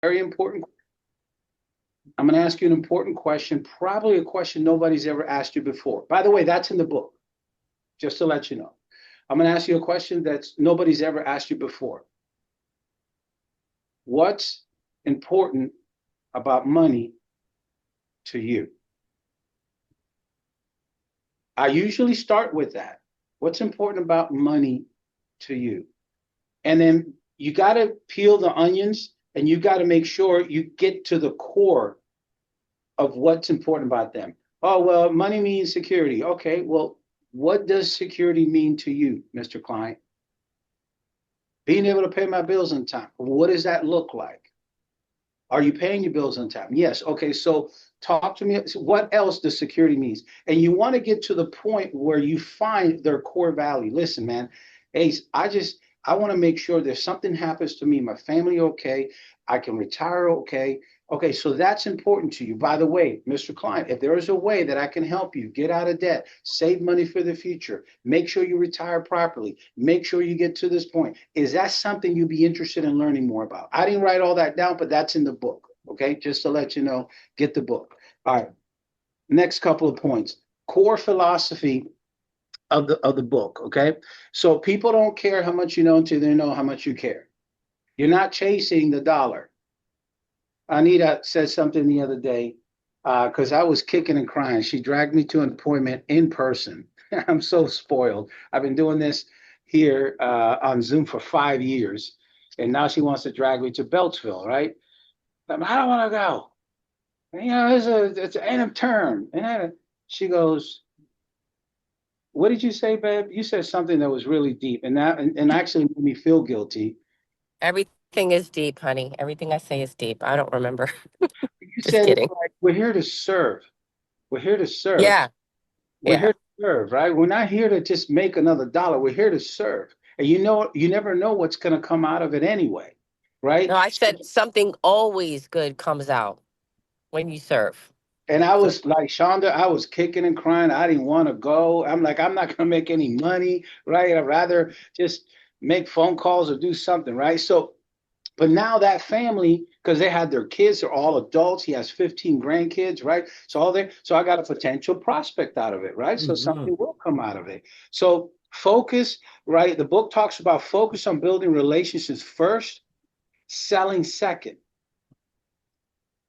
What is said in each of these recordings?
Very important. I'm going to ask you an important question, probably a question nobody's ever asked you before. By the way, that's in the book, just to let you know. I'm going to ask you a question that's nobody's ever asked you before. What's important about money to you? I usually start with that. What's important about money to you? And then you got to peel the onions and you got to make sure you get to the core of what's important about them. Oh, well, money means security. Okay, well, what does security mean to you, Mr. Client? Being able to pay my bills on time. What does that look like? Are you paying your bills on time? Yes. Okay, so talk to me. What else does security means? And you want to get to the point where you find their core value. Listen, man, Ace, I want to make sure that if something happens to me, my family okay, I can retire okay. Okay, so that's important to you. By the way, Mr. Client, if there is a way that I can help you get out of debt, save money for the future, make sure you retire properly, make sure you get to this point, is that something you'd be interested in learning more about? I didn't write all that down, but that's in the book. Okay, just to let you know, get the book. All right, next couple of points. Core philosophy of the book. Okay, so people don't care how much you know until they know how much you care. You're not chasing the dollar. Anita said something the other day because I was kicking and crying. She dragged me to an appointment in person. I'm so spoiled. I've been doing this here on Zoom for 5 years, and now she wants to drag me to Beltsville, right? I don't want to go. You know, it's an end of term. And she goes, "What did you say, babe? You said something that was really deep, and actually made me feel guilty. Everything is deep, honey. Everything I say is deep. I don't remember. You Just said it's kidding. like we're here to serve. We're here to serve. Yeah, We're yeah. here to serve, right? We're not here to just make another dollar. We're here to serve. And you know, you never know what's going to come out of it anyway, right? No, I said something always good comes out when you serve. And I So was like, Shonda, I was kicking and crying. I didn't want to go. I'm like, I'm not going to make any money, right? I'd rather just make phone calls or do something, right? So, but now that family, because they had their kids, they're all adults. He has 15 grandkids, right? So I got a potential prospect out of it, right? So Mhm. something will come out of it. So focus, right? The book talks about focus on building relationships first, selling second.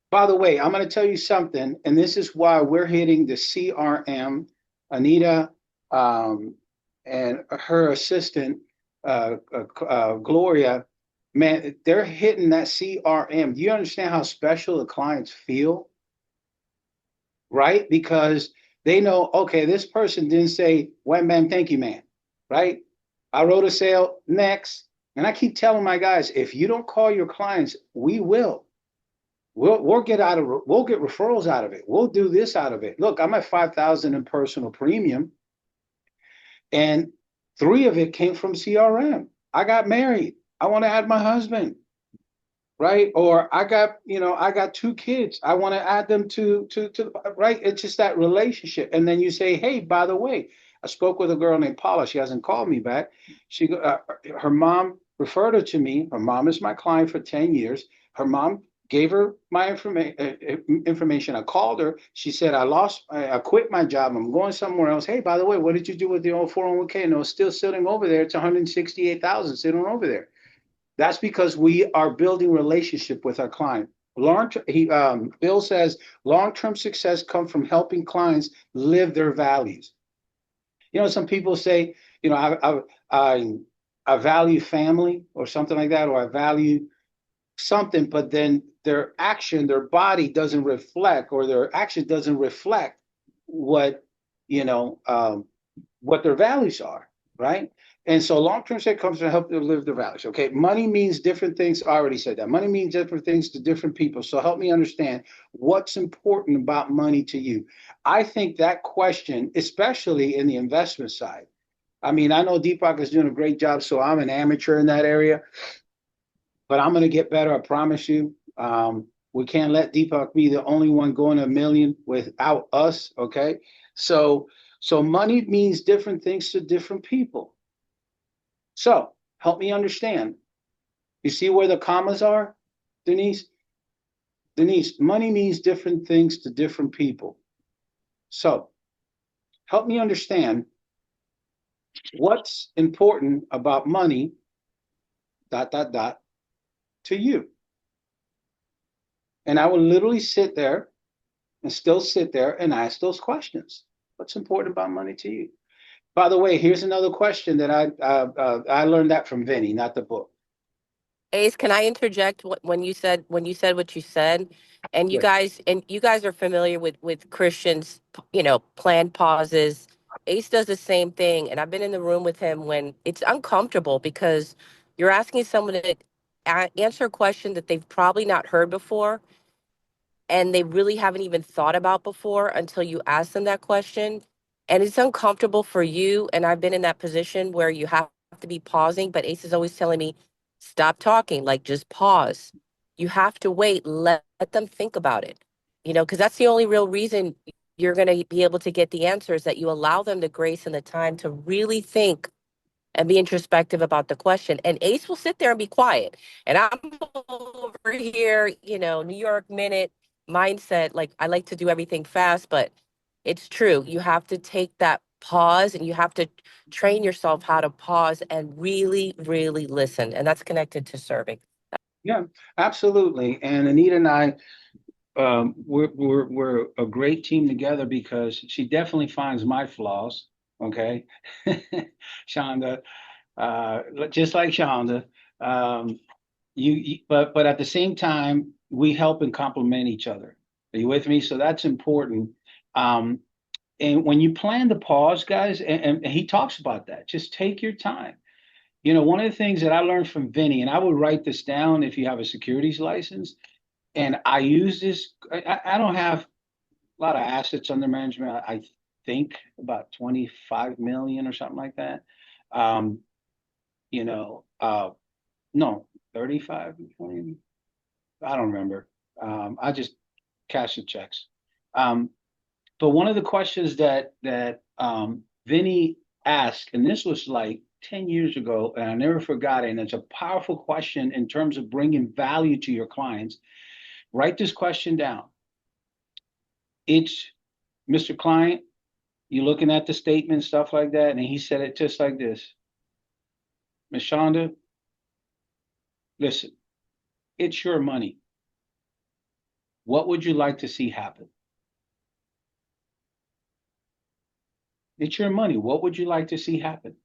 By the way, I'm going to tell you something, and this is why we're hitting the CRM. Anita um, and her assistant, Gloria, man, they're hitting that CRM. Do you understand how special the clients feel? Right? Because they know, okay, this person didn't say, "White man, thank you, man." Right? I wrote a sale next. And I keep telling my guys, if you don't call your clients, we will. We'll get referrals out of it. We'll do this out of it. Look, I'm at 5,000 in personal premium, and three of it came from CRM. I got married. I want to add my husband, right? Or I got two kids. I want to add them to right. It's just that relationship. And then you say, hey, by the way, I spoke with a girl named Paula. She hasn't called me back. Her mom referred her to me. Her mom is my client for 10 years. Her mom gave her my information. I called her. She said, I quit my job. I'm going somewhere else. Hey, by the way, what did you do with the old 401k? No, it's still sitting over there. It's 168,000 sitting over there. That's because we are building relationship with our client. Bill says long-term success comes from helping clients live their values. You know, some people say, you know, I, I value family or something like that, or I value something, but then their action, their body doesn't reflect, or their action doesn't reflect what, you know, what their values are, right? And so long-term success comes to help them live their values. Okay, money means different things. I already said that. Money means different things to different people. So help me understand what's important about money to you. I think that question, especially in the investment side. I mean, I know Deepak is doing a great job, so I'm an amateur in that area, but I'm going to get better. I promise you. We can't let Deepak be the only one going to a million without us. Okay, so money means different things to different people. So help me understand. You see where the commas are, Denise? Denise, money means different things to different people. So help me understand what's important about money, dot, dot, dot, to you. And I will literally sit there and still sit there and ask those questions. What's important about money to you? By the way, here's another question that I learned that from Vinny, not the book. Ace, can I interject when you said what you said, Yeah. and you guys are familiar with Christians, planned pauses. Ace does the same thing, and I've been in the room with him when it's uncomfortable because you're asking someone to answer a question that they've probably not heard before, and they really haven't even thought about before until you ask them that question. And it's uncomfortable for you. And I've been in that position where you have to be pausing, but Ace is always telling me, stop talking, like just pause. You have to wait, let them think about it, because that's the only real reason you're going to be able to get the answers, that you allow them the grace and the time to really think and be introspective about the question. And Ace will sit there and be quiet. And I'm over here, New York minute mindset. Like I like to do everything fast, but it's true. You have to take that pause and you have to train yourself how to pause and really, really listen. And that's connected to serving. Yeah, absolutely. And Anita and I, we're a great team together because she definitely finds my flaws. Okay, Shonda, just like Shonda, um, but at the same time, we help and complement each other. Are you with me? So that's important. Um, and when you plan the pause, guys, and he talks about that, just take your time. One of the things that I learned from Vinny, and I would write this down if you have a securities license, and I use this. I don't have a lot of assets under management. I think about 25 million or something like that. Um, you know, no, 35, 20, I don't remember. I just cash the checks. Um, but one of the questions that Vinny asked, and this was like 10 years ago, and I never forgot it, and it's a powerful question in terms of bringing value to your clients. Write this question down. It's Mr. Client, you looking at the statement, stuff like that, and he said it just like this. Miss Shonda, listen, it's your money. What would you like to see happen? It's your money. What would you like to see happen?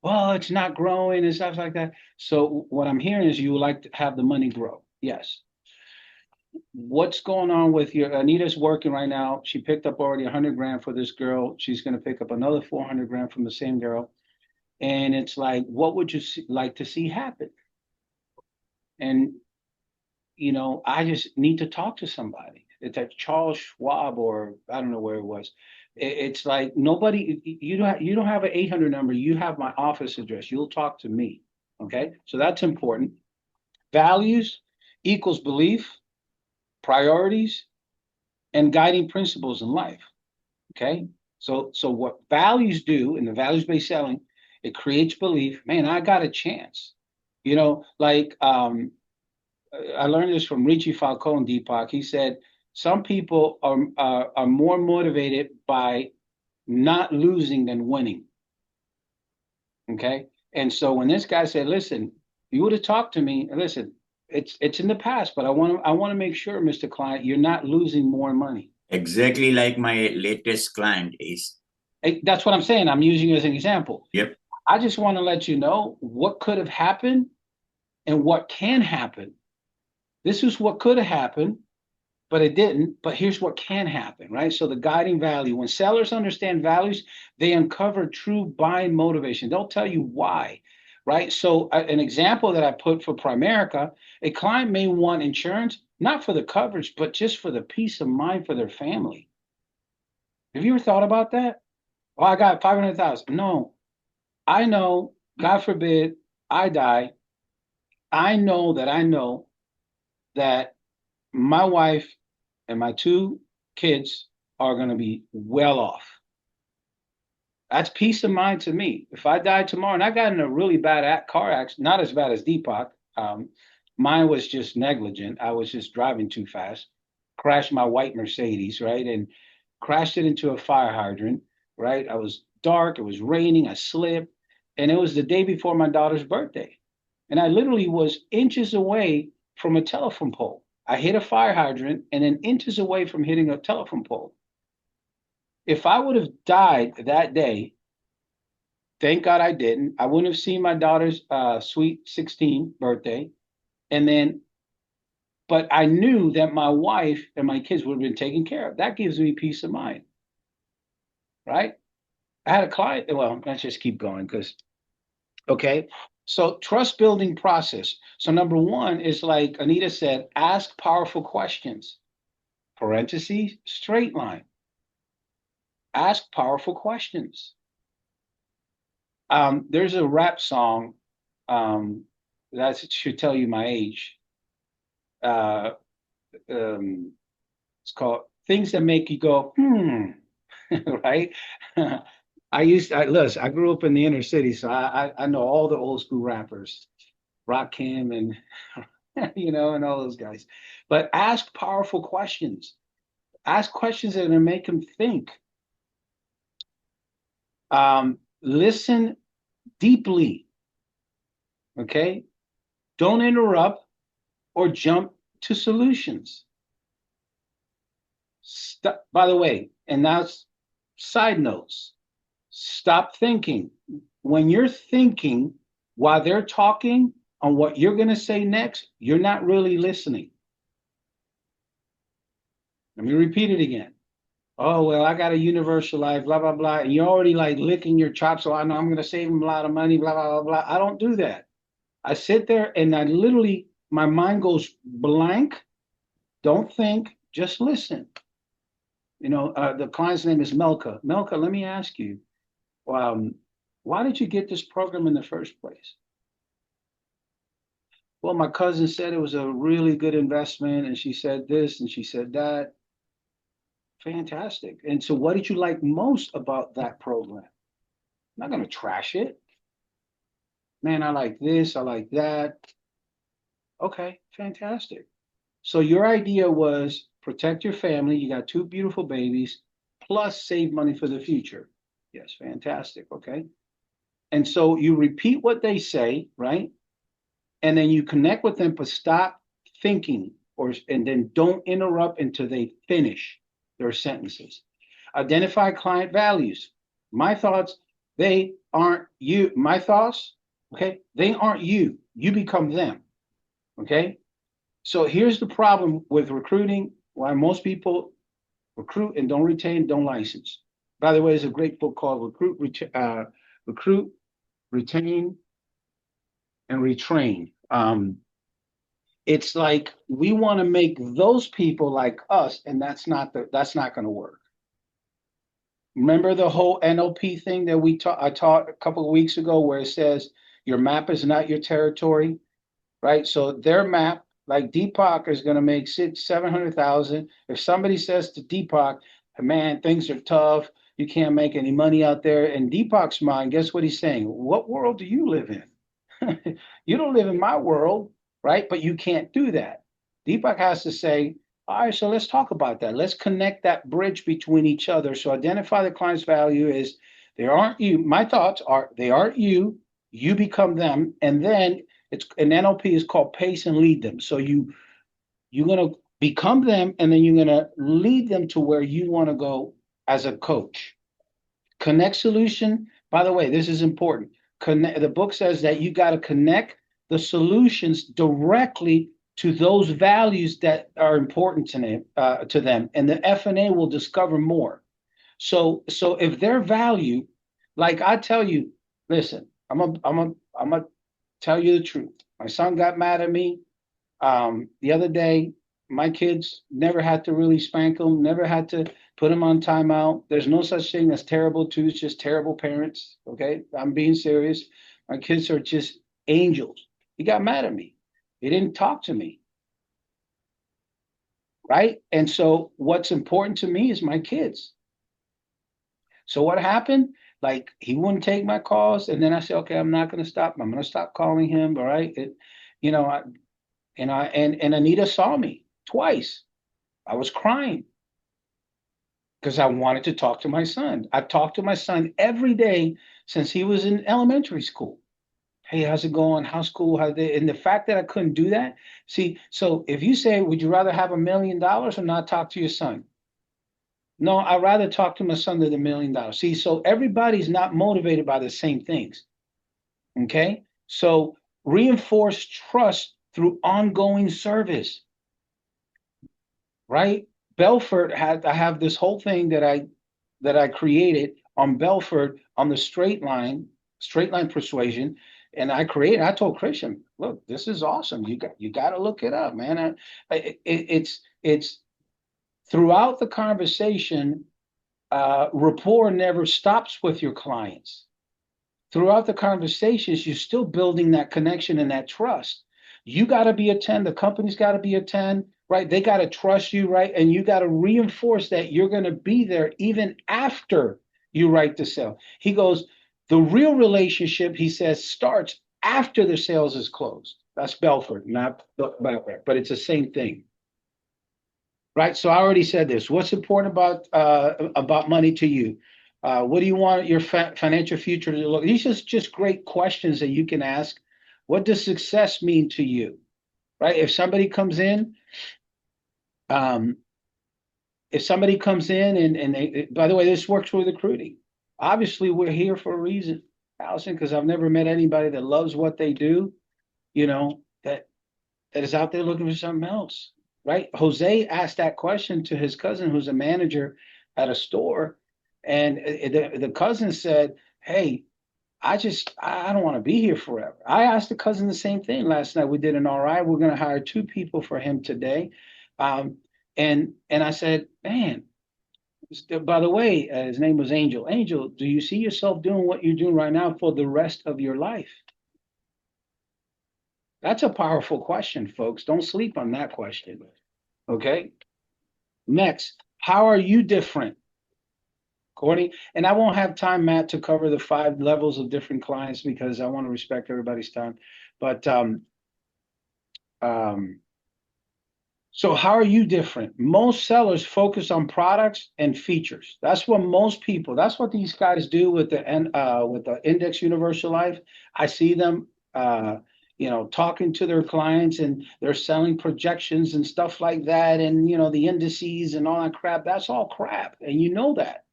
Well, it's not growing and stuff like that. So what I'm hearing is you would like to have the money grow. Yes. What's going on with your Anita's working right now? She picked up already 100 grand for this girl. She's going to pick up another 400 grand from the same girl. And it's like, what would you like to see happen? And I just need to talk to somebody. It's like Charles Schwab, or I don't know where it was. It's like nobody. You don't have an 800 number. You have my office address. You'll talk to me. Okay, so that's important. Values equals belief, priorities, and guiding principles in life. Okay, so what values do in the values-based selling, it creates belief. Man, I got a chance. Like I learned this from Richie Falcone, Deepak. He said some people are more motivated by not losing than winning. Okay, and so when this guy said, "Listen, you would have talked to me. Listen, it's in the past, but I want to make sure, Mr. Client, you're not losing more money." Exactly like my latest client is. That's what I'm saying. I'm using you as an example. Yep. I just want to let you know what could have happened and what can happen. This is what could have happened, but it didn't. But here's what can happen, right? So the guiding value, when sellers understand values, they uncover true buying motivation. They'll tell you why, right? So an example that I put for Primerica, a client may want insurance, not for the coverage, but just for the peace of mind for their family. Have you ever thought about that? Oh, I got 500,000. No, I know, God forbid, I die. I know that my wife and my two kids are going to be well off. That's peace of mind to me. If I die tomorrow, and I got in a really bad car accident, not as bad as Deepak, Mine was just negligent. I was just driving too fast, crashed my white Mercedes, right? And crashed it into a fire hydrant, right? I was dark, it was raining, I slipped, and it was the day before my daughter's birthday. And I literally was inches away from a telephone pole. I hit a fire hydrant and then inches away from hitting a telephone pole. If I would have died that day, thank God I didn't. I wouldn't have seen my daughter's sweet 16 birthday. And then, but I knew that my wife and my kids would have been taken care of. That gives me peace of mind, right? I had a client. Well, let's just keep going because, okay. So, trust building process. So, number one is like Anita said, ask powerful questions. Parentheses, straight line. Ask powerful questions. There's a rap song that should tell you my age. Uh, it's called Things That Make You Go, right? Listen, I grew up in the inner city, so I know all the old school rappers, Rakim and and all those guys. But ask powerful questions. Ask questions that are gonna make them think. Listen deeply. Okay? Don't interrupt or jump to solutions. By the way, and that's side notes. Stop thinking. When you're thinking while they're talking on what you're going to say next, you're not really listening. Let me repeat it again. Oh, well, I got a universal life, blah, blah, blah. And you're already like licking your chops. So I know I'm going to save them a lot of money, blah, blah, blah, blah. I don't do that. I sit there and I literally, my mind goes blank. Don't think, just listen. The client's name is Melka. Melka, let me ask you, why did you get this program in the first place? Well, my cousin said it was a really good investment, and she said this and she said that. Fantastic. And so, what did you like most about that program? I'm not going to trash it. Man, I like this, I like that. Okay, fantastic. So, your idea was protect your family. You got two beautiful babies, plus save money for the future. Yes, fantastic. Okay. And so you repeat what they say, right? And then you connect with them, but stop thinking and then don't interrupt until they finish their sentences. Identify client values. My thoughts, they aren't you. My thoughts, okay, they aren't you. You become them. Okay. So here's the problem with recruiting, why most people recruit and don't retain, don't license. By the way, there's a great book called Recruit, Retain, and Retrain. It's like we want to make those people like us, and that's not going to work. Remember the whole NLP thing that I taught a couple of weeks ago, where it says your map is not your territory, right? So their map, like Deepak, is going to make 700,000. If somebody says to Deepak, "Man, things are tough. You can't make any money out there," in Deepak's mind, guess what he's saying? What world do you live in? You don't live in my world, right? But you can't do that. Deepak has to say, all right, so let's talk about that. Let's connect that bridge between each other. So identify the client's value is they aren't you. My thoughts are they aren't you. You become them. And then it's an NLP is called pace and lead them. So you're going to become them, and then you're going to lead them to where you want to go as a coach. Connect solution. By the way, this is important. The book says that you got to connect the solutions directly to those values that are important to them, and the F&A will discover more. So if their value, like I tell you, listen, I'm a tell you the truth. My son got mad at me the other day. My kids never had to really spank them, never had to put them on timeout. There's no such thing as terrible twos, just terrible parents. Okay, I'm being serious. My kids are just angels. He got mad at me. He didn't talk to me. Right? And so what's important to me is my kids. So what happened? Like he wouldn't take my calls, and then I said, okay, I'm not going to stop. I'm going to stop calling him. All right. And Anita saw me twice. I was crying because I wanted to talk to my son. I've talked to my son every day since he was in elementary school. Hey, how's it going? How's school? And the fact that I couldn't do that. See, so if you say, would you rather have $1 million or not talk to your son? No, I'd rather talk to my son than $1 million. See, so everybody's not motivated by the same things. Okay. So reinforce trust through ongoing service, right? I have this whole thing that I created on Belfort on the straight line persuasion. And I told Christian, look, this is awesome. You got to look it up, man. It's throughout the conversation, rapport never stops with your clients. Throughout the conversations, you're still building that connection and that trust. You got to be a 10, the company's got to be a 10, right? They got to trust you, right? And you got to reinforce that you're going to be there even after you write the sale. He goes, the real relationship, he says, starts after the sales is closed. That's Belfort, not Belfort, but it's the same thing. Right. So I already said this. What's important about money to you? What do you want your financial future to look? These are just great questions that you can ask. What does success mean to you? Right. Um, if somebody comes in and they, by the way, this works with recruiting. Obviously, we're here for a reason, Allison, because I've never met anybody that loves what they do, that is out there looking for something else, right? Jose asked that question to his cousin, who's a manager at a store, and the cousin said, "Hey, I don't want to be here forever." I asked the cousin the same thing last night. We did an RI. We're going to hire 2 people for him today, and I said, "Man, by the way, his name was Angel. Angel, do you see yourself doing what you're doing right now for the rest of your life?" That's a powerful question, folks. Don't sleep on that question. Okay. Next, how are you different? Courtney, and I won't have time, Matt, to cover the 5 levels of different clients because I want to respect everybody's time. But um, so how are you different? Most sellers focus on products and features. That's what these guys do with the Index Universal Life. I see them talking to their clients and they're selling projections and stuff like that, and the indices and all that crap. That's all crap, and you know that.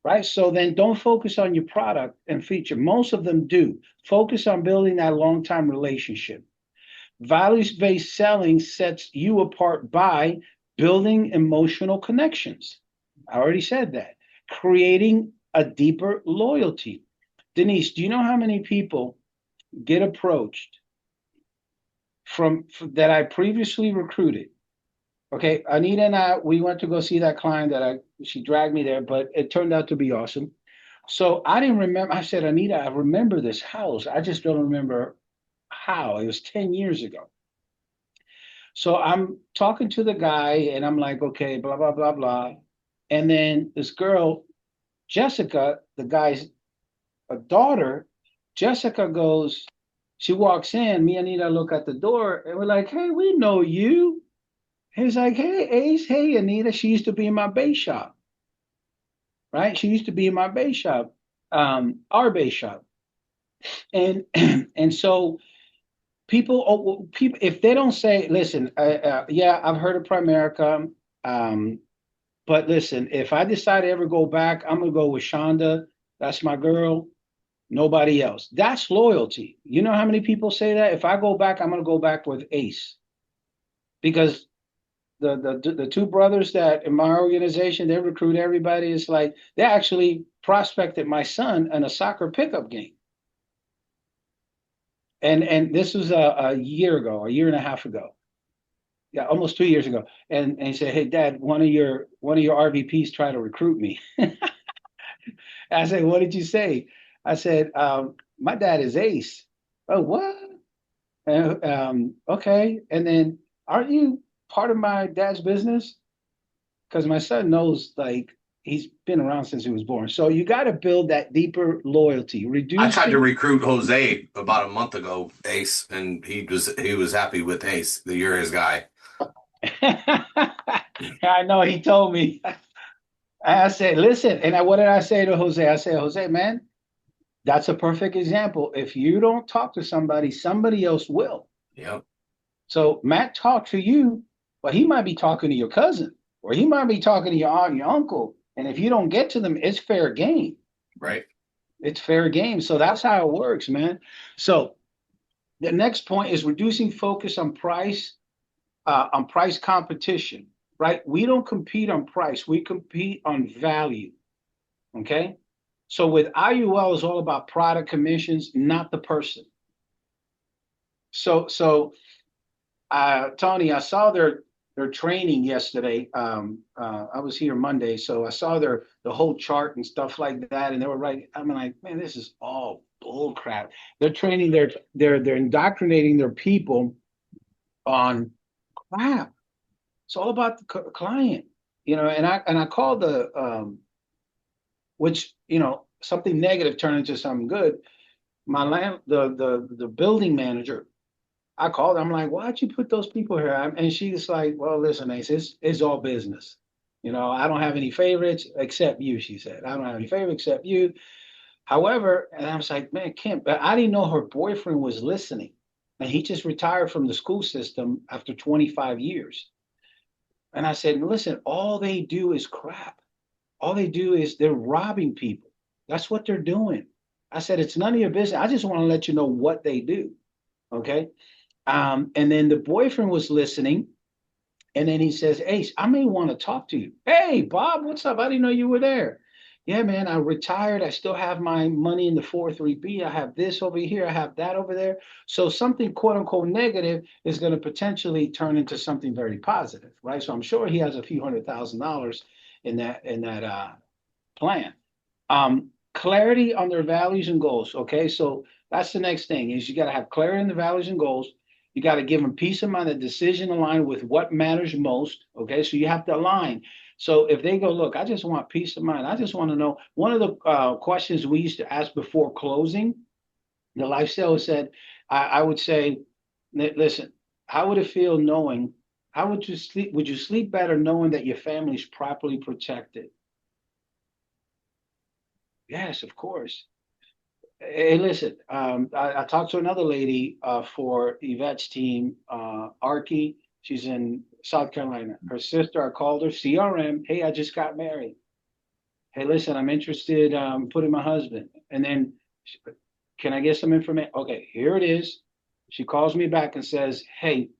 Right. So then don't focus on your product and feature. Most of them do. Focus on building that long-time relationship. Values-based selling sets you apart by building emotional connections. I already said that. Creating a deeper loyalty. Denise, do you know how many people get approached from that I previously recruited? Okay, Anita and we went to go see that client she dragged me there, but it turned out to be awesome. So I didn't remember. I said, Anita, I remember this house. I just don't remember how. It was 10 years ago. So I'm talking to the guy and I'm like, okay, blah, blah, blah, blah. And then this girl, Jessica, the guy's daughter, Jessica goes, she walks in, me and Anita look at the door and we're like, hey, we know you. He's like, hey, Ace, hey, Anita, she used to be in my base shop, right? She used to be in my base shop, our base shop. And and so people, if they don't say, listen, yeah, I've heard of Primerica, but listen, if I decide to ever go back, I'm gonna go with Shonda. That's my girl. Nobody else. That's loyalty. You know how many people say that? If I go back, I'm gonna go back with Ace, because the 2 brothers that in my organization, they recruit everybody. It's like they actually prospected my son in a soccer pickup game. And this was a year ago, a year and a half ago. Yeah, almost 2 years ago. And he said, hey, Dad, one of your RVPs tried to recruit me. I said, what did you say? I said, my dad is Ace. Oh, what? Okay. And then, aren't you part of my dad's business? Because my son knows, like, he's been around since he was born. So you got to build that deeper loyalty. I tried to Reducing. recruit Jose about a month ago, Ace, and he was happy with Ace. That you're his guy. I know he told me. I said, listen, and what did I say to Jose? I said, Jose, man, that's a perfect example. If you don't talk to somebody, somebody else will. Yep. So Matt talked to you, but he might be talking to your cousin, or he might be talking to your aunt, your uncle. And if you don't get to them, it's fair game. Right. It's fair game. So that's how it works, man. So the next point is reducing focus on price competition, right? We don't compete on price. We compete on value. Okay. So with IUL, it's all about product commissions, not the person. So Tony, I saw their training yesterday. I was here Monday, so I saw the whole chart and stuff like that, and they were right. I'm like, man, this is all bull crap. They're training they're indoctrinating their people on crap. It's all about the client, you know. And I called which, you know, something negative turned into something good. The building manager, I called her. I'm like, why'd you put those people here? And she's like, well, listen, Ace, it's all business. You know, I don't have any favorites except you, she said. I don't have any favorites except you. However, and I was like, man, Kim, but I didn't know her boyfriend was listening. And he just retired from the school system after 25 years. And I said, listen, all they do is crap. All they do is they're robbing people. That's what they're doing. I said, it's none of your business. I just want to let you know what they do. Okay. And then the boyfriend was listening. And then he says, Ace, I may want to talk to you. Hey, Bob, what's up? I didn't know you were there. Yeah, man, I retired. I still have my money in the 403B. I have this over here. I have that over there. So something quote unquote negative is going to potentially turn into something very positive, right? So I'm sure he has a few $100,000 in that plan. Clarity on their values and goals. Okay, so that's the next thing is you got to have clarity in the values and goals. You got to give them peace of mind, a decision aligned with what matters most. Okay, so you have to align. So if they go, look, I just want peace of mind. I just want to know. One of the questions we used to ask before closing, the life sale said, I would say, listen, how would it feel knowing, how would you sleep? Would you sleep better knowing that your family is properly protected? Yes, of course. Hey, listen, I talked to another lady for Yvette's team, Arky. She's in South Carolina. Her sister, I called her, CRM. Hey, I just got married. Hey, listen, I'm interested putting my husband. And then, can I get some information? Okay, here it is. She calls me back and says, hey,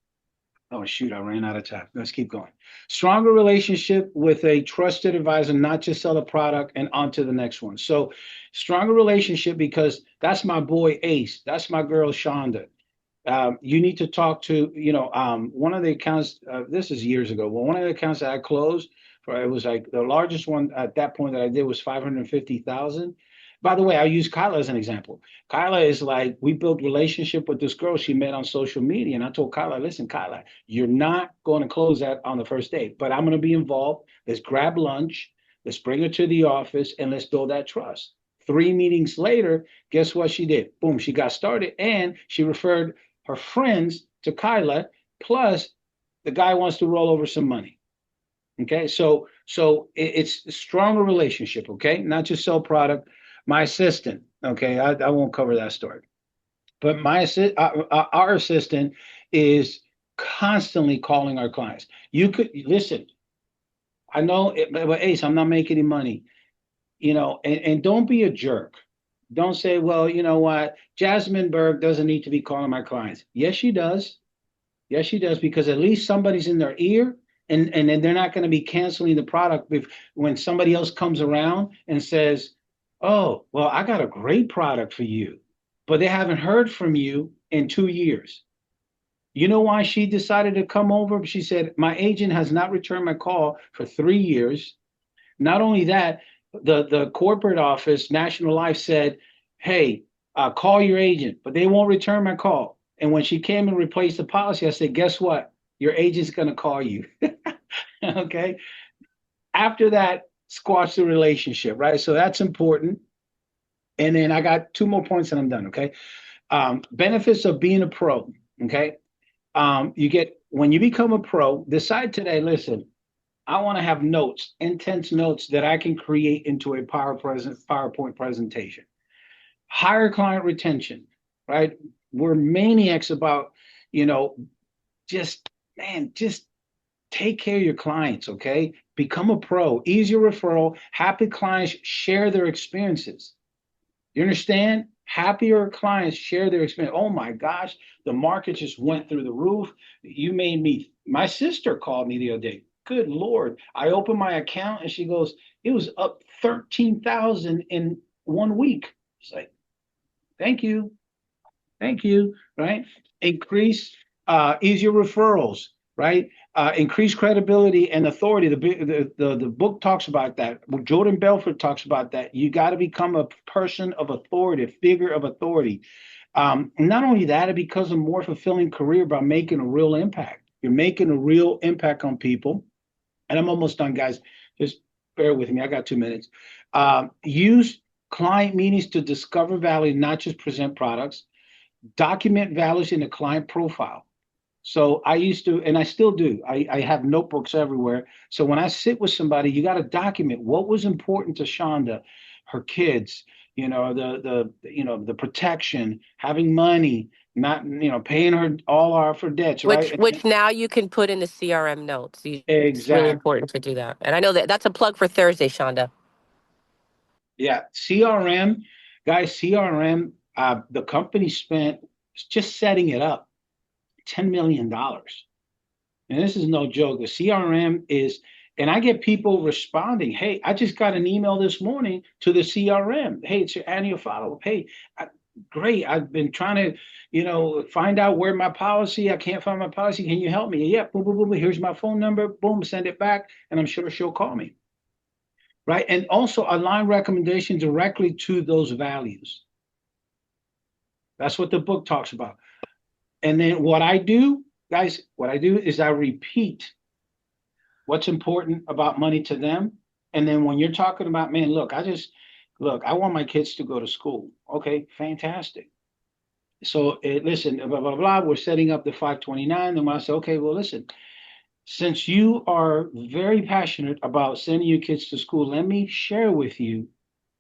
oh, shoot, I ran out of time. Let's keep going. Stronger relationship with a trusted advisor, not just sell a product and on to the next one. So stronger relationship because that's my boy Ace. That's my girl Shonda. You need to talk to, one of the accounts, this is years ago, well, one of the accounts that I closed, it was like the largest one at that point that I did was 550,000. By the way, I'll use Kyla as an example. Kyla is like, we built relationship with this girl she met on social media. And I told Kyla, listen, Kyla, you're not going to close that on the first date, but I'm going to be involved. Let's grab lunch. Let's bring her to the office and let's build that trust. 3 meetings later, guess what she did? Boom, she got started and she referred her friends to Kyla. Plus, the guy wants to roll over some money. Okay, so it's a stronger relationship. Okay, not just sell product. My assistant. Okay, I won't cover that story, but our assistant is constantly calling our clients. You could listen. I know, but Ace, I'm not making any money. And don't be a jerk. Don't say, well, you know what? Jasmine Berg doesn't need to be calling my clients. Yes, she does. Yes, she does, because at least somebody's in their ear, and then they're not going to be canceling the product when somebody else comes around and says, oh, well, I got a great product for you, but they haven't heard from you in 2 years. You know why she decided to come over? She said, my agent has not returned my call for 3 years. Not only that, the corporate office, National Life, said, hey, call your agent, but they won't return my call. And when she came and replaced the policy, I said, guess what? Your agent's going to call you. Okay. After that, squash the relationship, right? So that's important. And then I got two more points and I'm done, okay? Benefits of being a pro, okay? You get, when you become a pro, decide today, listen, I want to have notes, intense notes that I can create into a PowerPoint presentation. Higher client retention, right? We're maniacs about, you know, just, man, just take care of your clients, okay? Become a pro, easier referral, happy clients share their experiences. You understand? Happier clients share their experience. Oh my gosh, the market just went through the roof. You made me, my sister called me the other day. Good Lord. I opened my account and she goes, it was up 13,000 in 1 week. It's like, thank you. Thank you. Right? Increase easier referrals, right? Increase credibility and authority. The book talks about that. Jordan Belfort talks about that. You got to become a person of authority, a figure of authority. Not only that, it becomes a more fulfilling career by making a real impact. You're making a real impact on people. And I'm almost done, guys. Just bear with me. I got 2 minutes. Use client meetings to discover value, not just present products. Document values in the client profile. So I used to, and I still do, I have notebooks everywhere. So when I sit with somebody, you got to document what was important to Shonda, her kids, you know, the protection, having money, not, paying her all of her debts, right? Which now you can put in the CRM notes. It's really Exactly. important to do that. And I know that that's a plug for Thursday, Shonda. Yeah. CRM, guys, CRM, the company spent just setting it up $10 million. And this is no joke. The CRM is, and I get people responding, hey, I just got an email this morning to the CRM. Hey, it's your annual follow-up. Hey, great. I've been trying to, find out where my policy, I can't find my policy. Can you help me? Yeah, boom, boom, boom. Here's my phone number. Boom, send it back. And I'm sure she'll call me. Right. And also align recommendations directly to those values. That's what the book talks about. And then what I do, guys, is I repeat what's important about money to them. And then when you're talking about, man, look, I want my kids to go to school. Okay, fantastic. So listen, blah, blah, blah, we're setting up the 529. And when I say, okay, well, listen, since you are very passionate about sending your kids to school, let me share with you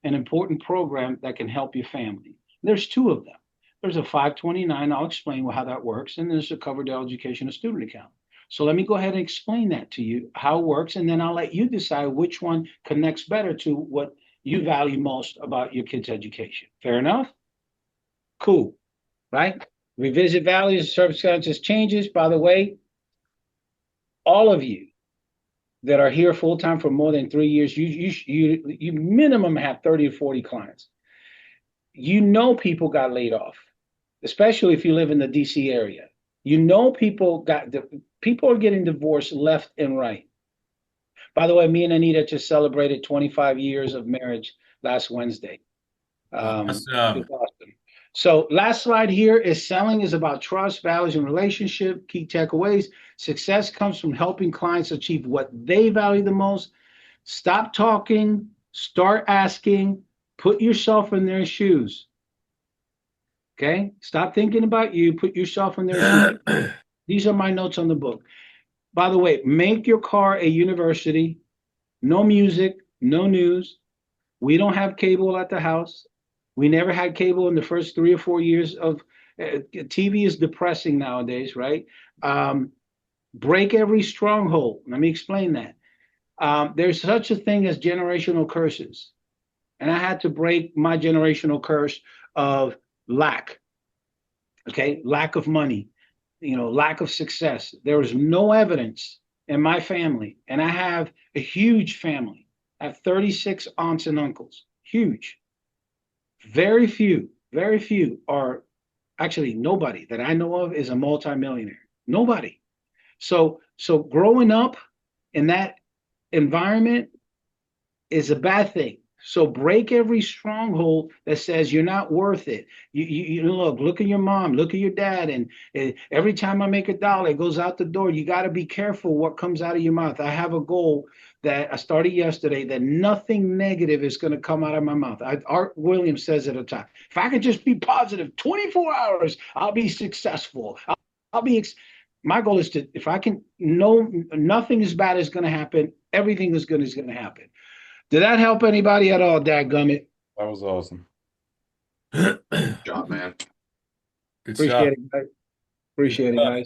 an important program that can help your family. There's two of them. There's a 529. I'll explain how that works. And there's a Coverdell Education, a student account. So let me go ahead and explain that to you, how it works. And then I'll let you decide which one connects better to what you value most about your kids' education. Fair enough? Cool. Right? Revisit values, circumstances, changes. By the way, all of you that are here full-time for more than 3 years, you minimum have 30 to 40 clients. People got laid off, especially if you live in the DC area. People are getting divorced left and right. By the way, me and Anita just celebrated 25 years of marriage last Wednesday. Awesome. So last slide here is selling is about trust, values, and relationship. Key takeaways. Success comes from helping clients achieve what they value the most. Stop talking, start asking, put yourself in their shoes. Okay? Stop thinking about you, put yourself in their shoes. These are my notes on the book. By the way, make your car a university. No music, no news. We don't have cable at the house. We never had cable in the first 3 or 4 years of TV is depressing nowadays, right? Break every stronghold. Let me explain that. There's such a thing as generational curses. And I had to break my generational curse of lack. Okay, lack of money, lack of success. There was no evidence in my family, and I have a huge family. I have 36 aunts and uncles, huge. Very few are, actually nobody that I know of is a multimillionaire. Nobody. So growing up in that environment is a bad thing. So break every stronghold that says you're not worth it. You look at your mom, look at your dad, and every time I make $1, it goes out the door. You got to be careful what comes out of your mouth. I have a goal that I started yesterday that nothing negative is going to come out of my mouth. Art Williams says at a time, if I can just be positive 24 hours, I'll be successful. I'll be. My goal is to, if I can know nothing as bad is going to happen, everything as good is going to happen. Did that help anybody at all, dadgummit? That was awesome. Good job, man. Good Appreciate stuff. it, guys. Appreciate it, guys.